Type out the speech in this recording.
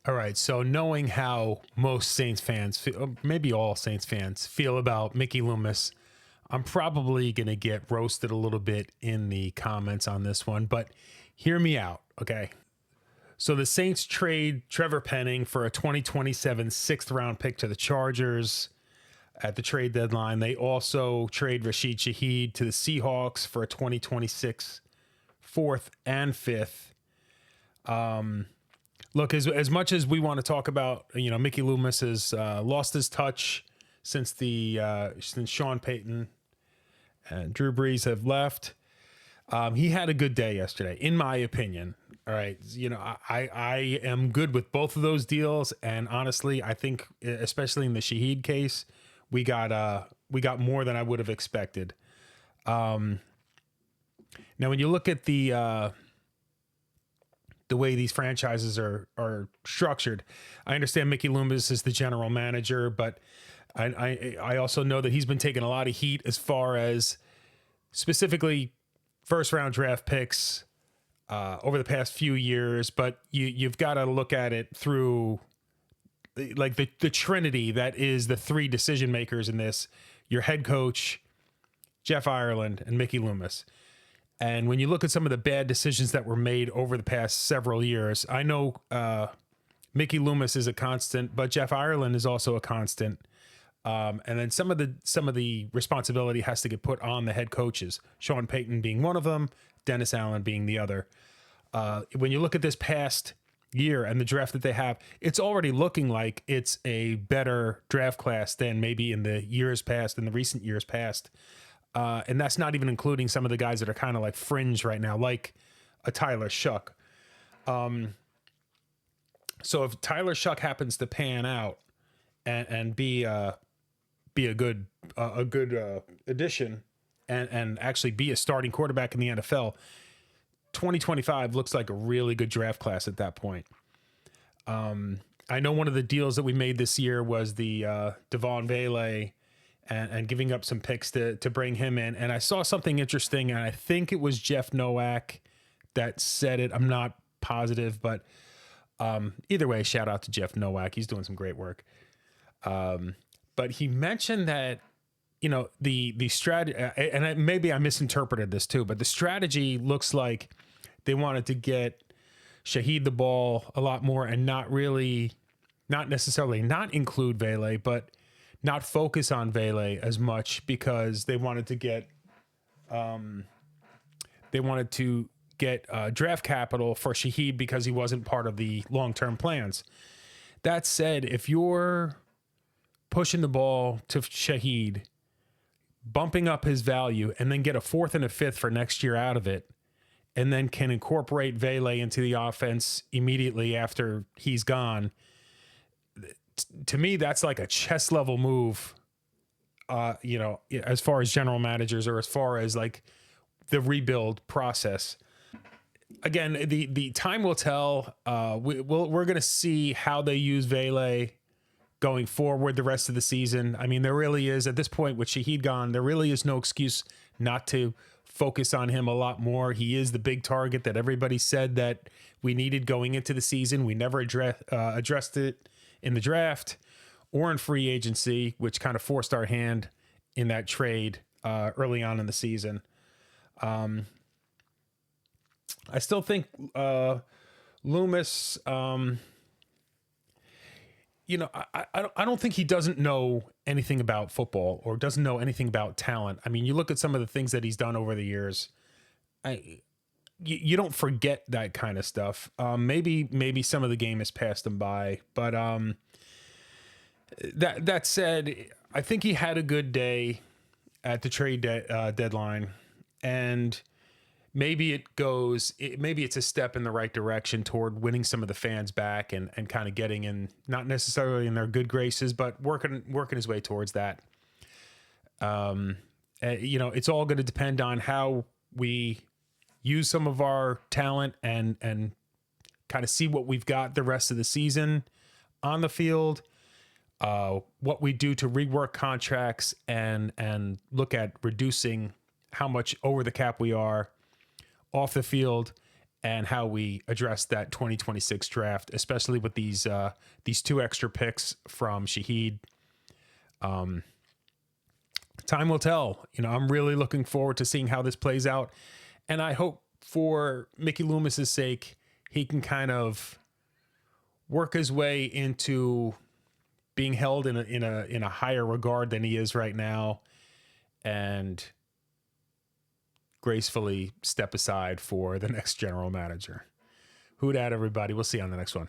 All right. So knowing how most Saints fans, maybe all Saints fans, feel about Mickey Loomis, I'm probably going to get roasted a little bit in the comments on this one, but hear me out. Okay. So the Saints trade Trevor Penning for a 2027 sixth round pick to the Chargers at the trade deadline. They also trade Rashid Shaheed to the Seahawks for a 2026 fourth and fifth. Look, as much as we want to talk about, Mickey Loomis has lost his touch since Sean Payton and Drew Brees have left. He had a good day yesterday, in my opinion. All right. I am good with both of those deals. And honestly, I think, especially in the Shaheed case, we got more than I would have expected. Now, when you look at the way these franchises are structured, I understand Mickey Loomis is the general manager, but I also know that he's been taking a lot of heat as far as specifically first round draft picks over the past few years, but you've got to look at it through like the trinity that is the three decision makers in this: your head coach, Jeff Ireland, and Mickey Loomis. And when you look at some of the bad decisions that were made over the past several years, I know Mickey Loomis is a constant, but Jeff Ireland is also a constant. And then some of the responsibility has to get put on the head coaches, Sean Payton being one of them, Dennis Allen being the other. When you look at this past year and the draft that they have, it's already looking like it's a better draft class than maybe in the recent years past. And that's not even including some of the guys that are kind of like fringe right now, like a Tyler Shuck. So if Tyler Shuck happens to pan out and be a good addition and actually be a starting quarterback in the NFL, 2025 looks like a really good draft class at that point. I know one of the deals that we made this year was the Devon Vele and giving up some picks to bring him in. And I saw something interesting, and I think it was Jeff Nowak that said it. I'm not positive, but either way, shout out to Jeff Nowak. He's doing some great work. But he mentioned that, the strategy, and maybe I misinterpreted this too, but the strategy looks like they wanted to get Shaheed the ball a lot more and not necessarily not include Vele, but not focus on Vele as much because they wanted to get draft capital for Shaheed because he wasn't part of the long-term plans. That said, if you're pushing the ball to Shaheed, bumping up his value, and then get a fourth and a fifth for next year out of it, and then can incorporate Vele into the offense immediately after he's gone, to me, that's like a chess level move, as far as general managers or as far as like the rebuild process. Again, the time will tell. We're going to see how they use Vele going forward the rest of the season. I mean, there really is, at this point with Shaheed gone, there really is no excuse not to focus on him a lot more. He is the big target that everybody said that we needed going into the season. We never addressed it in the draft or in free agency, which kind of forced our hand in that trade early on in the season. I still think Loomis, I don't think he doesn't know anything about football or doesn't know anything about talent. I mean, you look at some of the things that he's done over the years. You don't forget that kind of stuff. Maybe some of the game has passed him by, but that said, I think he had a good day at the trade deadline, and maybe it's a step in the right direction toward winning some of the fans back and kind of getting in, not necessarily in their good graces, but working his way towards that. It's all going to depend on how we use some of our talent and kind of see what we've got the rest of the season on the field, what we do to rework contracts and look at reducing how much over the cap we are off the field, and how we address that 2026 draft, especially with these 2 extra picks from Shaheed. Time will tell. I'm really looking forward to seeing how this plays out, and I hope for Mickey Loomis's sake, he can kind of work his way into being held in a higher regard than he is right now, and gracefully step aside for the next general manager. Who dat, everybody? We'll see you on the next one.